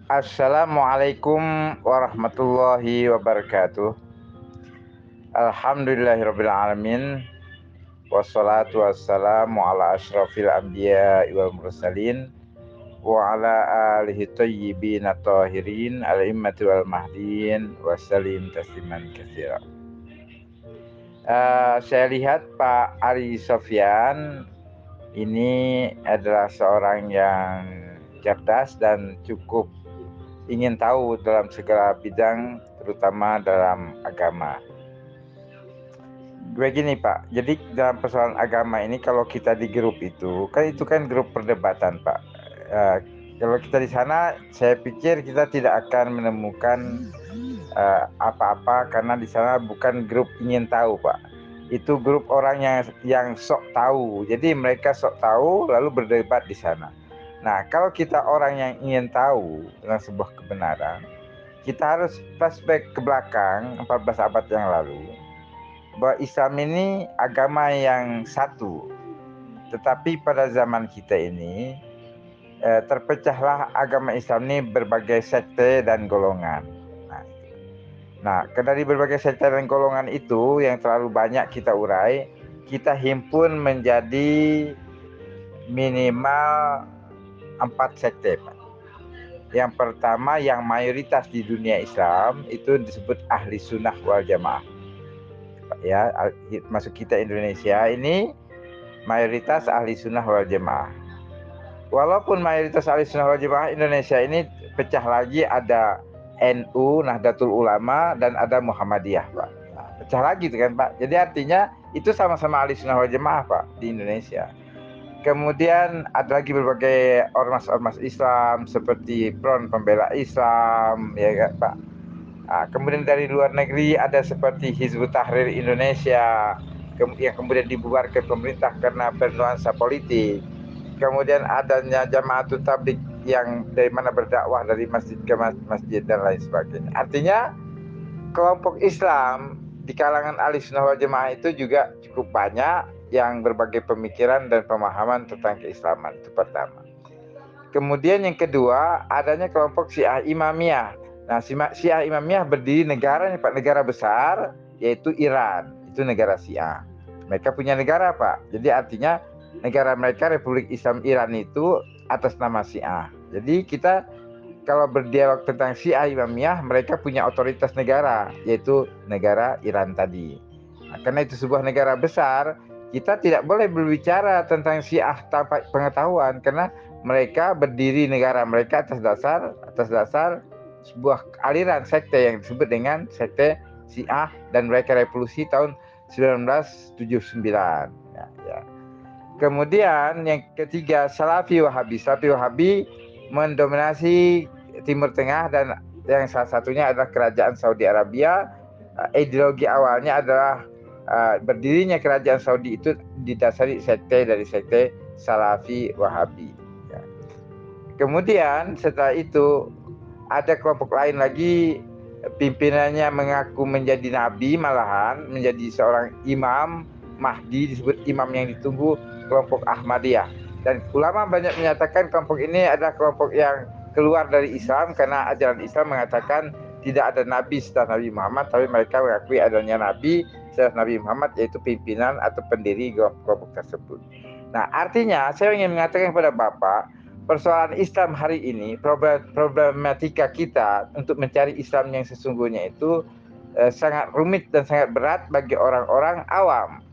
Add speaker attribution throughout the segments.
Speaker 1: Assalamualaikum warahmatullahi wabarakatuh. Alhamdulillahirrabbilalamin. Wassalatu wassalamu ala ashrafil anbiya wal mursalin wa ala alihi tayyibin tahirin al-immati wal mahdin wassalim tasliman katsira. Saya lihat Pak Ari Sofyan ini adalah seorang yang cerdas dan cukup ingin tahu dalam segala bidang, terutama dalam agama. Begini Pak, jadi dalam persoalan agama ini kalau kita di grup itu kan grup perdebatan Pak. Eh, Kalau kita di sana, saya pikir kita tidak akan menemukan apa-apa karena di sana bukan grup ingin tahu Pak. Itu grup orang yang sok tahu. Jadi mereka sok tahu lalu berdebat di sana. Nah, kalau kita orang yang ingin tahu tentang sebuah kebenaran, kita harus flashback ke belakang 14 abad yang lalu, bahwa Islam ini agama yang satu. Tetapi pada zaman kita ini terpecahlah agama Islam ini berbagai sekte dan golongan. Nah, dari berbagai sekte dan golongan itu yang terlalu banyak kita urai, kita himpun menjadi minimal 4 sekte, Pak. Yang pertama, yang mayoritas di dunia Islam itu disebut ahli sunnah wal jamaah. Ya, masuk kita Indonesia ini mayoritas ahli sunnah wal jamaah. Walaupun mayoritas ahli sunnah wal jamaah Indonesia ini pecah lagi, ada NU, Nahdlatul Ulama, dan ada Muhammadiyah, Pak. Nah, pecah lagi itu kan, Pak. Jadi artinya itu sama-sama ahli sunnah wal jamaah, Pak, di Indonesia. Kemudian ada lagi berbagai ormas-ormas Islam seperti Front Pembela Islam, ya kan, Pak. Nah, kemudian dari luar negeri ada seperti Hizbut Tahrir Indonesia, yang kemudian dibubarkan pemerintah karena bernuansa politik. Kemudian adanya Jamaatul Tabligh yang dari mana berdakwah dari masjid ke masjid dan lain sebagainya. Artinya kelompok Islam di kalangan ahli sunnah wal jamaah itu juga cukup banyak yang berbagai pemikiran dan pemahaman tentang keislaman. Itu pertama. Kemudian yang kedua, adanya kelompok Syiah Imamiyah. Nah, Syiah Imamiyah berdiri negara nih Pak, negara besar, yaitu Iran. Itu negara Syiah. Mereka punya negara Pak. Jadi artinya negara mereka Republik Islam Iran itu atas nama Syiah. Jadi kita kalau berdialog tentang Syiah Imamiyah, mereka punya otoritas negara, yaitu negara Iran tadi. Nah, karena itu sebuah negara besar, kita tidak boleh berbicara tentang Syiah tanpa pengetahuan, karena mereka berdiri negara mereka atas dasar sebuah aliran sekte yang disebut dengan sekte Syiah, dan mereka revolusi tahun 1979. Ya. Kemudian yang ketiga, Salafi Wahabi. Salafi Wahabi mendominasi Timur Tengah dan yang salah satunya adalah kerajaan Saudi Arabia. Ideologi awalnya adalah berdirinya kerajaan Saudi itu didasari dari sekte Salafi Wahabi. Ya. Kemudian setelah itu ada kelompok lain lagi, pimpinannya mengaku menjadi nabi, malahan menjadi seorang imam Mahdi, disebut imam yang ditunggu, kelompok Ahmadiyah. Dan ulama banyak menyatakan kelompok ini adalah kelompok yang keluar dari Islam karena ajaran Islam mengatakan tidak ada nabi setelah Nabi Muhammad, tapi mereka mengakui adanya nabi setelah Nabi Muhammad, yaitu pimpinan atau pendiri kelompok tersebut. Nah, artinya saya ingin mengatakan kepada Bapak, persoalan Islam hari ini, problematika kita untuk mencari Islam yang sesungguhnya itu sangat rumit dan sangat berat bagi orang-orang awam.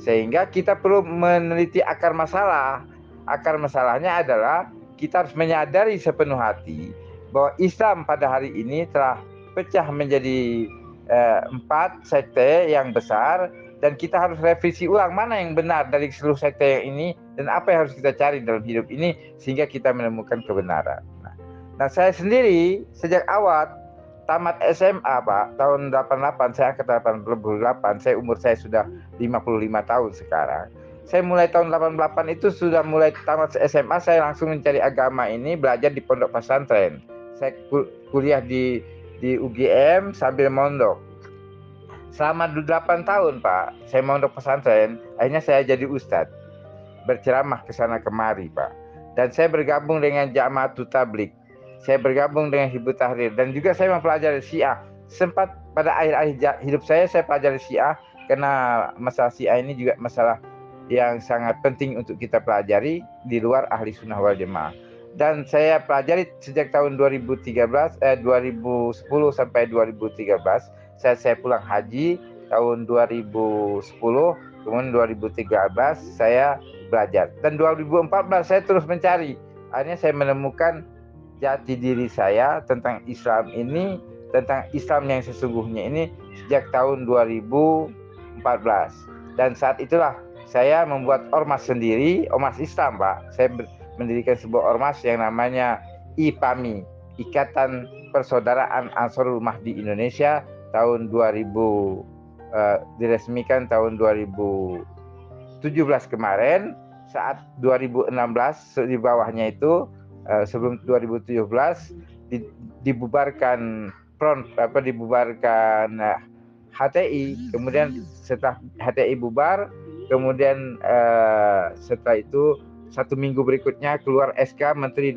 Speaker 1: Sehingga kita perlu meneliti akar masalah. Akar masalahnya adalah kita harus menyadari sepenuh hati bahwa Islam pada hari ini telah pecah menjadi 4 sekte yang besar, dan kita harus revisi ulang mana yang benar dari seluruh sekte yang ini dan apa yang harus kita cari dalam hidup ini sehingga kita menemukan kebenaran. Nah, saya sendiri sejak awal tamat SMA Pak, tahun 88, saya angkatan 88, umur saya sudah 55 tahun sekarang. Saya mulai tahun 88 itu sudah mulai tamat SMA, saya langsung mencari agama ini, belajar di pondok pesantren. Saya kuliah di UGM sambil mondok. Selama 8 tahun Pak, saya mondok pesantren, akhirnya saya jadi ustadz, berceramah ke sana kemari Pak. Dan saya bergabung dengan Jamaatul Tabligh. saya bergabung dengan Hizbut Tahrir dan juga saya mempelajari Syiah. Sempat pada akhir-akhir hidup saya pelajari Syiah karena masalah Syiah ini juga masalah yang sangat penting untuk kita pelajari di luar ahli sunnah wal jamaah. Dan saya pelajari sejak tahun 2010 sampai 2013. Saya pulang haji tahun 2010, kemudian 2013 saya belajar. Dan 2014 saya terus mencari. Akhirnya saya menemukan jati diri saya tentang Islam ini, tentang Islam yang sesungguhnya ini sejak tahun 2014. Dan saat itulah saya membuat ormas sendiri, ormas Islam, Pak. Saya mendirikan sebuah ormas yang namanya IPAMI, Ikatan Persaudaraan Ansarul Mahdi Indonesia, tahun 2000 diresmikan tahun 2017 kemarin. Saat 2016 di bawahnya itu sebelum 2017 dibubarkan HTI. Kemudian setelah HTI bubar, kemudian setelah itu 1 minggu berikutnya keluar SK Menteri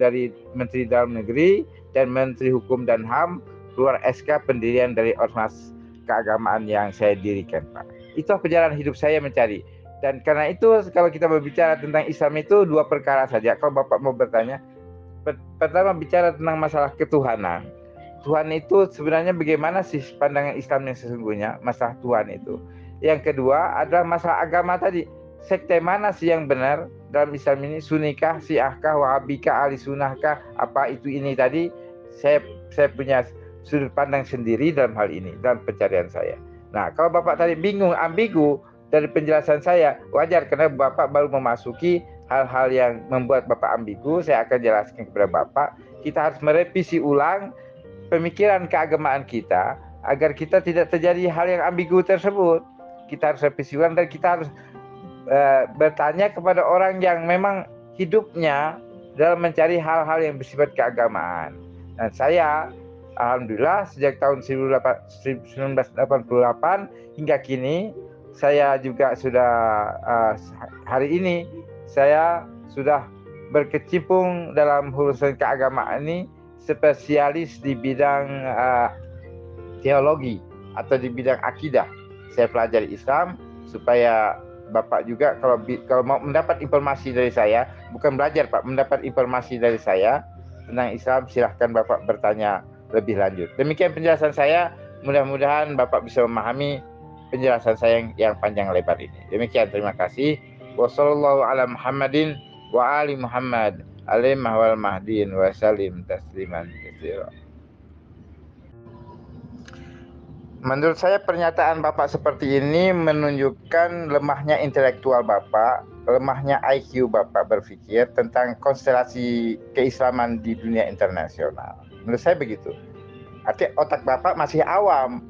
Speaker 1: Dalam Negeri dan Menteri Hukum dan HAM, keluar SK pendirian dari ormas keagamaan yang saya dirikan, Pak. Itu perjalanan hidup saya mencari. Dan karena itu kalau kita berbicara tentang Islam itu 2 perkara saja. Kalau Bapak mau bertanya, pertama bicara tentang masalah ketuhanan. Tuhan itu sebenarnya bagaimana sih pandangan Islam yang sesungguhnya, masalah Tuhan itu. Yang kedua adalah masalah agama tadi. Sekte mana sih yang benar dalam Islam ini? Sunnikah, Syiahkah, Wahabikah, Ahli Sunnahkah, apa itu ini tadi? Saya punya sudut pandang sendiri dalam hal ini, dalam pencarian saya. Nah, kalau Bapak tadi bingung, ambigu dari penjelasan saya, wajar karena Bapak baru memasuki hal-hal yang membuat Bapak ambigu. Saya akan jelaskan kepada Bapak, kita harus merevisi ulang pemikiran keagamaan kita agar kita tidak terjadi hal yang ambigu tersebut. Kita harus revisi ulang dan kita harus bertanya kepada orang yang memang hidupnya dalam mencari hal-hal yang bersifat keagamaan. Dan saya alhamdulillah sejak tahun 1988 hingga kini saya juga sudah hari ini saya sudah berkecimpung dalam urusan keagamaan ini, spesialis di bidang teologi atau di bidang akidah. Saya pelajari Islam supaya Bapak juga kalau mau mendapat informasi dari saya, bukan belajar Pak, mendapat informasi dari saya tentang Islam, silahkan Bapak bertanya lebih lanjut. Demikian penjelasan saya, mudah-mudahan Bapak bisa memahami penjelasan saya yang panjang lebar ini. Demikian, terima kasih. Wassallallahu ala Muhammadin wa ali Muhammad alaihim wal mahdin wa salim tasliman katsira. Menurut saya pernyataan Bapak seperti ini menunjukkan lemahnya intelektual Bapak, lemahnya IQ Bapak berpikir tentang konstelasi keislaman di dunia internasional. Menurut saya begitu. Artinya otak Bapak masih awam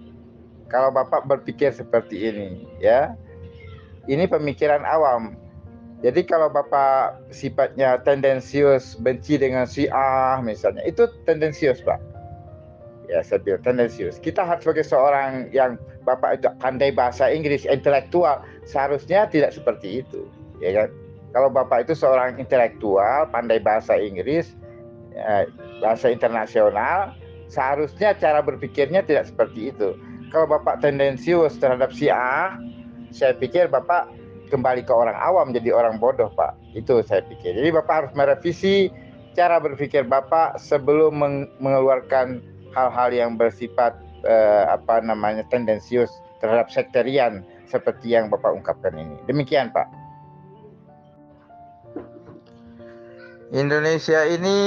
Speaker 1: kalau Bapak berpikir seperti ini, ya. Ini pemikiran awam. Jadi kalau Bapak sifatnya tendensius, benci dengan Syiah misalnya, itu tendensius, Pak. Ya, saya bilang tendensius. Kita harus sebagai seorang yang Bapak itu pandai bahasa Inggris, intelektual, seharusnya tidak seperti itu, ya kan? Kalau Bapak itu seorang intelektual, pandai bahasa Inggris, bahasa internasional, seharusnya cara berpikirnya tidak seperti itu. Kalau Bapak tendensius terhadap Syiah, saya pikir Bapak kembali ke orang awam, jadi orang bodoh, Pak. Itu saya pikir. Jadi Bapak harus merevisi cara berpikir Bapak sebelum mengeluarkan hal-hal yang bersifat tendensius terhadap sekterian seperti yang Bapak ungkapkan ini. Demikian, Pak. Indonesia ini,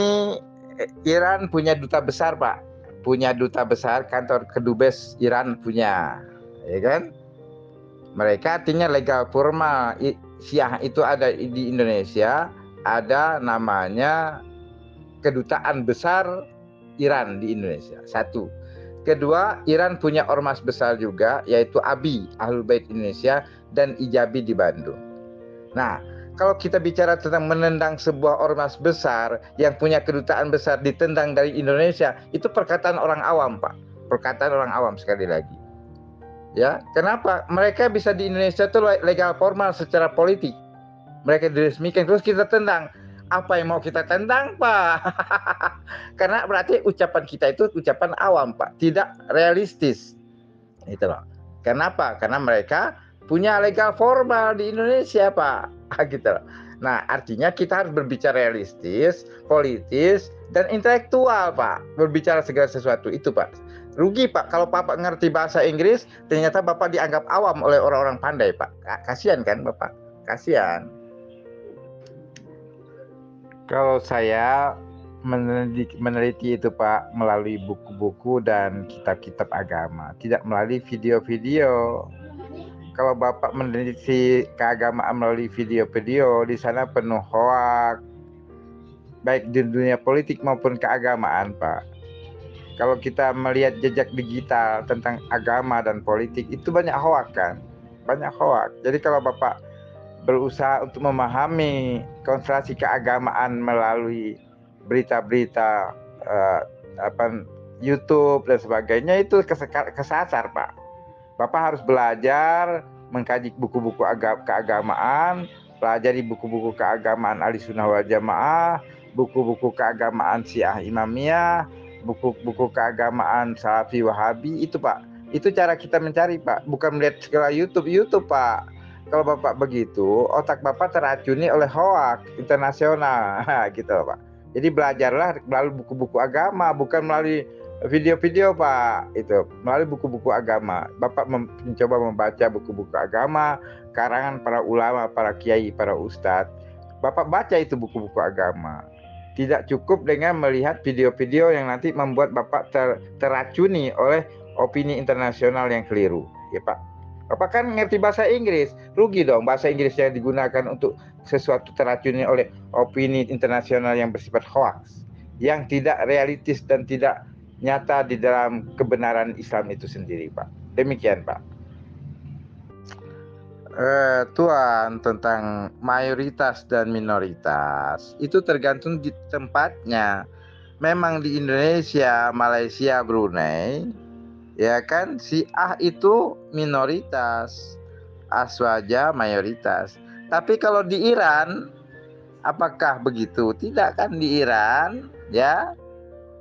Speaker 1: Iran punya duta besar, Pak. Punya duta besar, kantor kedubes Iran punya, ya kan? Mereka artinya legal formal. Syiah itu ada di Indonesia, ada namanya kedutaan besar Iran di Indonesia. 1. Kedua, Iran punya ormas besar juga, yaitu ABI, Ahlul Bait Indonesia, dan Ijabi di Bandung. Nah, kalau kita bicara tentang menendang sebuah ormas besar yang punya kedutaan besar ditendang dari Indonesia, itu perkataan orang awam, Pak. Perkataan orang awam sekali lagi. Ya, kenapa? Mereka bisa di Indonesia itu legal formal secara politik. Mereka diresmikan, terus kita tendang. Apa yang mau kita tendang, Pak? Karena berarti ucapan kita itu ucapan awam, Pak, tidak realistis. Itu loh. Kenapa? Karena mereka punya legal formal di Indonesia, Pak. Gitu loh. Nah, artinya kita harus berbicara realistis, politis, dan intelektual, Pak. Berbicara segala sesuatu itu, Pak. Rugi, Pak, kalau Bapak ngerti bahasa Inggris, ternyata Bapak dianggap awam oleh orang-orang pandai, Pak. Kasihan kan, Bapak? Kasihan. Kalau saya meneliti itu, Pak, melalui buku-buku dan kitab-kitab agama, tidak melalui video-video. Kalau Bapak meneliti keagamaan melalui video-video, di sana penuh hoak, baik di dunia politik maupun keagamaan, Pak. Kalau kita melihat jejak digital tentang agama dan politik, itu banyak hoak kan? Banyak hoak. Jadi kalau Bapak berusaha untuk memahami konstelasi keagamaan melalui berita-berita YouTube dan sebagainya, itu kesasar, Pak. Bapak harus belajar mengkaji buku-buku keagamaan, pelajari buku-buku keagamaan Ahlussunnah wal Jamaah, buku-buku keagamaan Syiah Imamiyah, buku-buku keagamaan Salafi Wahabi, itu, Pak. Itu cara kita mencari, Pak, bukan melihat segala YouTube, Pak. Kalau Bapak begitu, otak Bapak teracuni oleh hoak internasional, gitu, Pak. Jadi belajarlah melalui buku-buku agama, bukan melalui video-video, Pak. Itu melalui buku-buku agama. Bapak mencoba membaca buku-buku agama, karangan para ulama, para kiai, para ustadz. Bapak baca itu buku-buku agama. Tidak cukup dengan melihat video-video yang nanti membuat Bapak teracuni oleh opini internasional yang keliru, ya, Pak. Bapak kan ngerti bahasa Inggris, rugi dong bahasa Inggris yang digunakan untuk sesuatu teracuni oleh opini internasional yang bersifat hoax, yang tidak realistis dan tidak nyata di dalam kebenaran Islam itu sendiri, Pak. Demikian, Pak. Tuan, tentang mayoritas dan minoritas itu tergantung di tempatnya. Memang di Indonesia, Malaysia, Brunei, ya kan, Syiah itu minoritas, Aswaja mayoritas. Tapi kalau di Iran, apakah begitu? Tidak kan, di Iran ya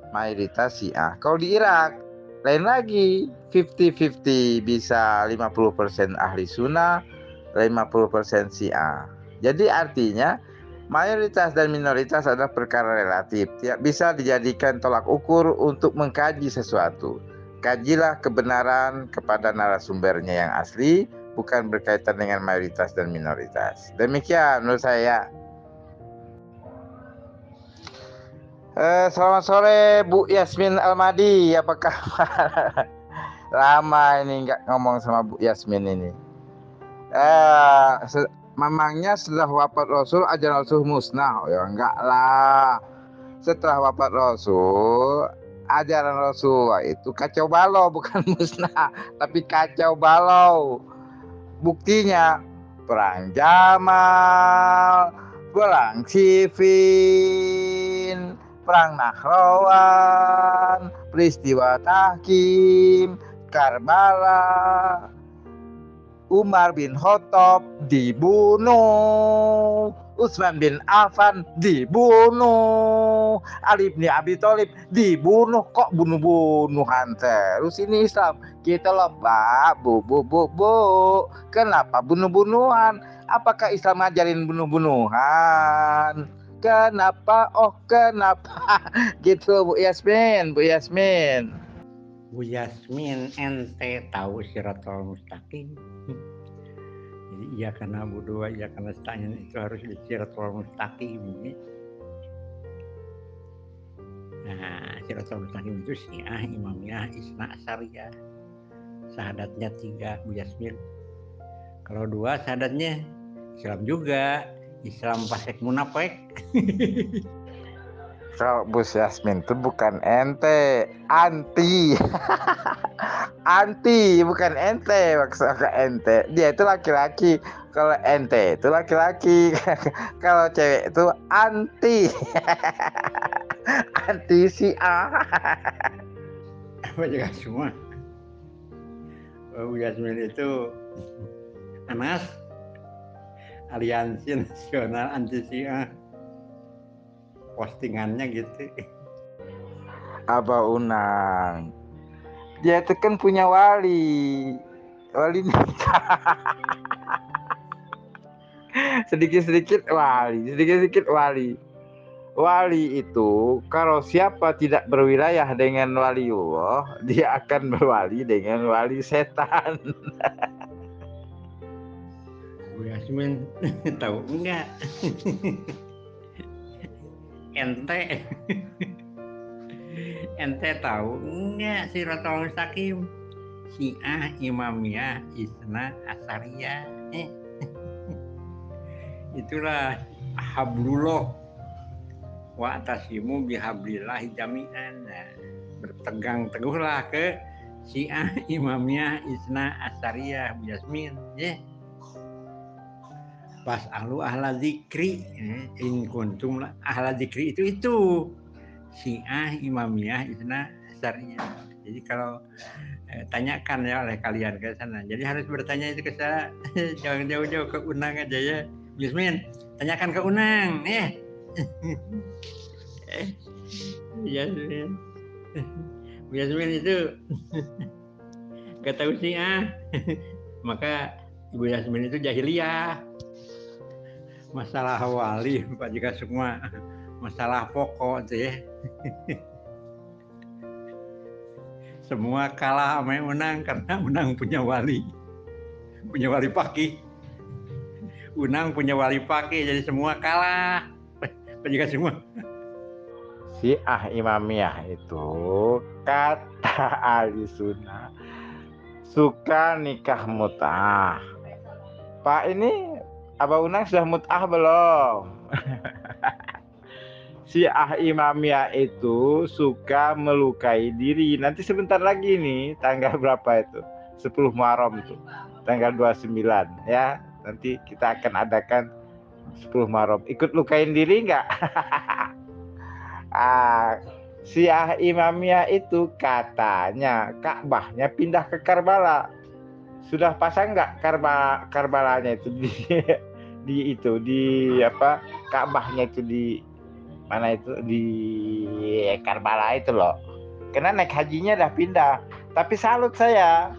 Speaker 1: mayoritas Syiah. Kalau di Irak lain lagi, 50-50, bisa 50% ahli sunnah, 50% Syiah. Jadi artinya mayoritas dan minoritas adalah perkara relatif, tidak bisa dijadikan tolak ukur untuk mengkaji sesuatu. Kajilah kebenaran kepada narasumbernya yang asli, bukan berkaitan dengan mayoritas dan minoritas. Demikian menurut saya. Selamat sore Bu Yasmin Almadi, apa kabar? Lama ini nggak ngomong sama Bu Yasmin ini. Memangnya setelah wafat Rasul ajaran Rasul musnah? Ya enggak lah. Setelah wafat Rasul, ajaran Rasul itu kacau balau, bukan musnah, tapi kacau balau. Buktinya perang Jamal, perang Siffin, perang Nahrawan, peristiwa Tahkim, Karbala, Umar bin Khattab dibunuh, Utsman bin Affan dibunuh, Ali bin Abi Thalib dibunuh. Kok bunuh-bunuhan terus ini Islam? Kita lupa, bu. Kenapa bunuh-bunuhan? Apakah Islam ngajarin bunuh-bunuhan? Kenapa? Oh, kenapa? Gitu, Bu Yasmin.
Speaker 2: Bu Yasmin, ente tahu Siratal Mustaqim? Jadi iya karena budua, iya karena sta'in itu harus di Siratal Mustaqim. Nah, Siratal Mustaqim itu Syiah, Imamiyah, Isna Asyariyah. Syahadatnya 3, Bu Yasmin. Kalau 2 syahadatnya Islam juga, Islam fasik munafik.
Speaker 1: Kalau Bu Yasmin itu bukan ente, anti. Anti, bukan ente. Maksudnya ente, dia itu laki-laki. Kalau ente itu laki-laki. Kalau cewek itu anti. Anti Syiah.
Speaker 2: Apa juga semua. Bu Yasmin itu Anas, Aliansi Nasional Anti Syiah. Postingannya gitu.
Speaker 1: Abah Unang. Dia itu kan punya wali nikah. sedikit-sedikit wali. Wali itu kalau siapa tidak berwilayah dengan waliullah, dia akan berwali dengan wali setan.
Speaker 2: Bu Yasmin tahu enggak? Ente tahu enggak Siratal Mustaqim? Syiah, Imamiyah, Isna, Asariyah. Itulah hablullah wa tasimu bihablillahi jami'an. Nah, berpegang teguhlah ke Syiah, Imamiyah, Isna, Asariyah, Bu Yasmin. Fas'alu ahla dzikri in kuntum ahla dzikri itu Syiah, Imamiyah, Isna, Asariyah. Jadi kalau tanyakan ya oleh kalian ke sana. Jadi harus bertanya itu ke saya. Jangan jauh-jauh ke Unang aja ya. Yasmin, tanyakan ke Unang. Yasmin. Yasmin itu gak tahu Syiah. Maka Ibu Yasmin itu jahiliyah. Masalah wali Pak Jika Sukma, masalah pokok tuh ya. Semua kalah sama Unang karena Unang punya wali paki. Unang punya wali paki, jadi semua kalah. Pak Jika Sukma.
Speaker 1: Syiah Imamiyah itu kata ahli sunnah suka nikah mut'ah. Pak ini Abah Unang sudah mut'ah belum? Syiah Imamiyah itu suka melukai diri. Nanti sebentar lagi nih, tanggal berapa itu? 10 Muharram itu. Tanggal 29 ya. Nanti kita akan adakan 10 Muharram. Ikut lukain diri enggak? Syiah Imamiyah itu katanya Ka'bahnya pindah ke Karbala. Sudah pasang enggak Karbalanya itu di apa? Ka'bahnya itu di mana itu di Karbala itu loh. Karena naik hajinya udah pindah. Tapi salut saya,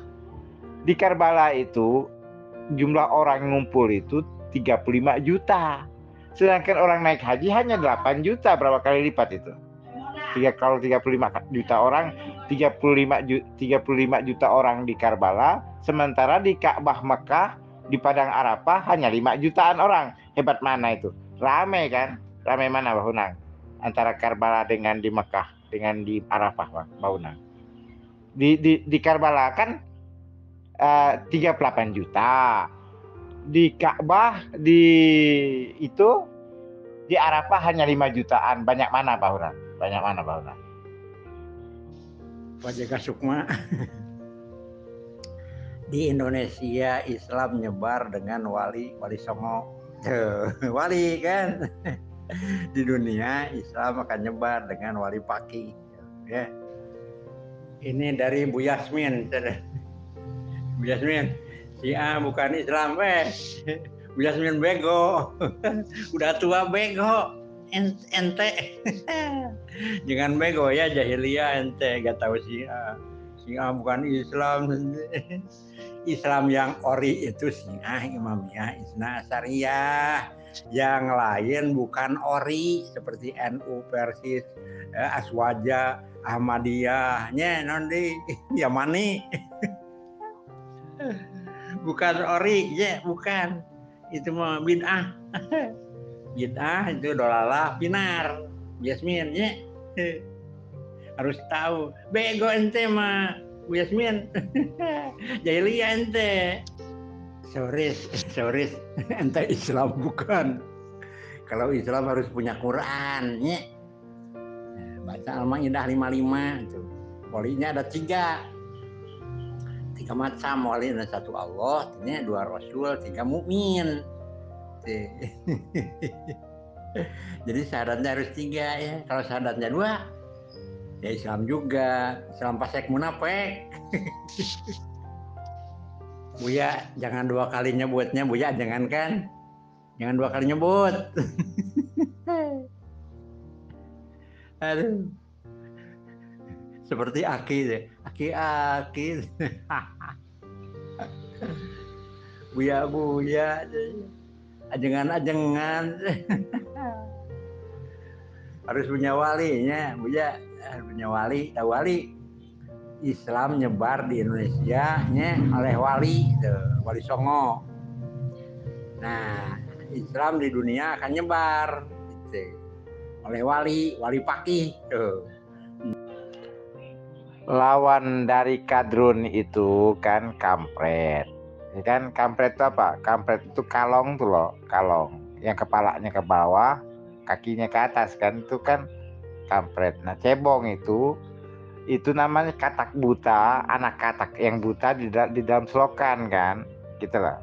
Speaker 1: di Karbala itu jumlah orang ngumpul itu 35 juta. Sedangkan orang naik haji hanya 8 juta, berapa kali lipat itu? Kalau 35 juta orang, 35 juta orang di Karbala, sementara di Ka'bah Mekah di Padang Arafah hanya 5 jutaan orang. Hebat mana itu? Rame kan? Rame mana Mbak Unang? Antara Karbala dengan di Mekah dengan di Arafah Mbak Unang. Di Karbala kan 38 juta. Di Ka'bah di Arafah hanya 5 jutaan. Banyak mana Mbak Unang? Banyak mana Mbak Unang?
Speaker 2: Pak Jika Sukma. Di Indonesia Islam nyebar dengan wali songo. Wali kan. Di dunia Islam akan nyebar dengan wali paki. Ya. Ini dari Bu Yasmin. Bu Yasmin, Syiah bukan Islam, Bu Yasmin bego. Udah tua bego. Ente. Jangan bego ya, jahiliyah ente, gak tahu Syiah. Syiah bukan Islam. Islam yang ori itu Syiah, Imamiyah, Isna, Asariyah. Yang lain bukan ori seperti NU, Persis, Aswaja, Ahmadiyah, nanti Yamani. Bukan ori, ya bukan. Itu mah bid'ah. Bid'ah itu dolalah pinar. Yasmin, ya. Harus tahu. Bego ente mah, Bu Yasmin. Jahiliyah ente. Sorry, ente Islam bukan. Kalau Islam harus punya Quran, ya. Baca Al-Maidah 55 itu. Walinya ada 3 macam wali, ada 1 Allah, 2 Rasul, 3 mukmin. Jadi syaratnya harus 3 ya. Kalau syaratnya 2, ya Islam juga. Islam fasik munafik. Buya jangan 2 kali nyebutnya, Buya jangan 2 kali nyebut. Aduh. seperti aki. Buya, ajengan, harus punya walinya, Buya, harus punya wali. Tahu wali? Islam nyebar di Indonesia oleh wali, Wali Songo. Nah, Islam di dunia akan nyebar gitu, oleh wali Pakih.
Speaker 1: Lawan dari kadrun itu kan kampret. Ya kan, kampret itu apa? Kampret itu kalong tuh loh, kalong. Yang kepalanya ke bawah, kakinya ke atas kan, itu kan kampret. Nah, cebong itu namanya katak buta, anak katak yang buta di dalam selokan kan, gitu lah.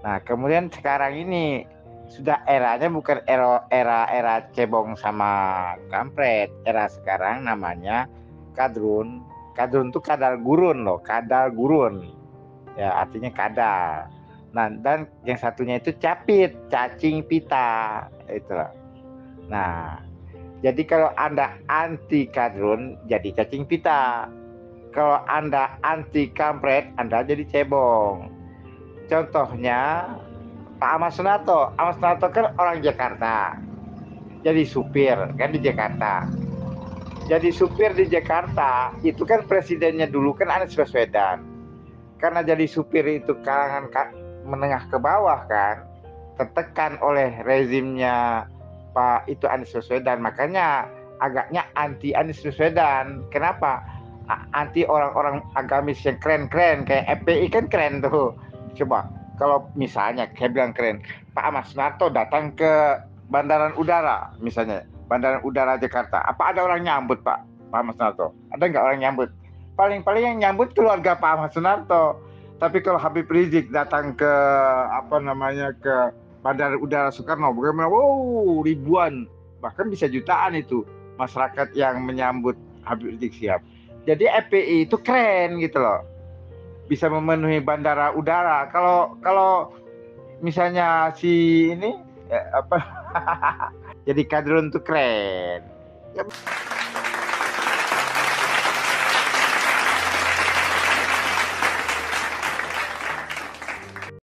Speaker 1: Nah, kemudian sekarang ini sudah eranya bukan era cebong sama kampret. Era sekarang namanya kadrun. Kadrun itu kadal gurun loh, kadal gurun. Ya, artinya kadal. Nah, dan yang satunya itu capit, cacing pita, itulah. Nah, jadi kalau Anda anti kadrun, jadi cacing pita. Kalau Anda anti kampret, Anda jadi cebong. Contohnya Pak Ahmad Sunarto. Ahmad Sunarto kan orang Jakarta. Jadi supir kan di Jakarta. Jadi supir di Jakarta, itu kan presidennya dulu kan Anies Baswedan. Karena jadi supir itu kalangan menengah ke bawah kan, tertekan oleh rezimnya Pak itu Anies Baswedan, makanya agaknya anti Anies Baswedan. Kenapa? Anti orang-orang agamis yang keren-keren kayak FPI kan keren tuh. Coba kalau misalnya kayak bilang keren, Pak Ahmad Sunarto datang ke Bandaran Udara misalnya, Bandaran Udara Jakarta, apa ada orang nyambut Pak Ahmad Sunarto? Ada nggak orang nyambut? Paling-paling yang nyambut keluarga Pak Ahmad Sunarto. Tapi kalau Habib Rizik datang ke ke Bandara Udara Soekarno, bagaimana? Wow, ribuan, bahkan bisa jutaan itu masyarakat yang menyambut Habib Rizik Sihab. Jadi FPI itu keren gitu loh, bisa memenuhi bandara udara. Kalau misalnya si ini jadi kadrun itu keren. Ya.